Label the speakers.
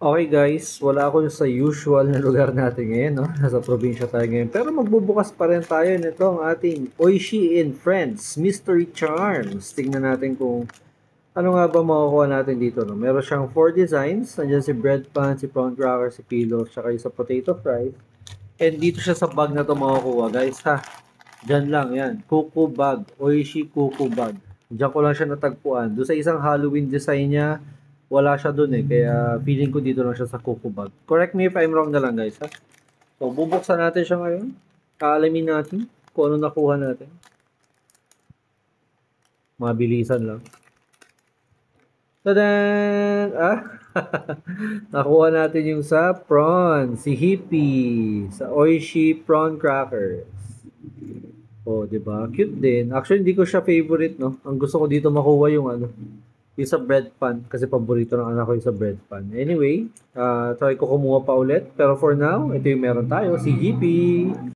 Speaker 1: Okay guys, wala ako sa usual na lugar natin ngayon, no? Nasa probinsya tayo ngayon. Pero magbubukas pa rin tayo nito ang ating Oishi and Friends Mystery Charms. Tingnan natin kung ano nga ba makukuha natin dito, no? Meron siyang 4 designs. Nandiyan si bread pan, si prawn cracker, si pillow, saka yung sa potato fries. And dito siya sa bag na to makukuha, guys, ha? Diyan lang, yan. Kuku bag. Oishi Kuku bag. Diyan ko lang siya natagpuan. Doon sa isang Halloween design niya, wala siya doon eh. Kaya feeling ko dito lang siya sa Kuku bag. Correct me if I'm wrong na lang, guys, ha? So, bubuksan natin siya ngayon. Kaalamin natin kung ano nakuha natin. Mabilisan lang. Tadan! Ah! Nakuha natin yung sa prawn. Si Hippie. Sa Oishi Prawn Crackers. Oh, 'di ba? Cute din. Actually, hindi ko siya favorite, no. Ang gusto ko dito makuha yung ano, yung sa bread pan kasi paborito ng anak ko yung sa bread pan. Anyway, try ko kumuha pa ulit. Pero for now, ito yung meron tayo, si Hippie.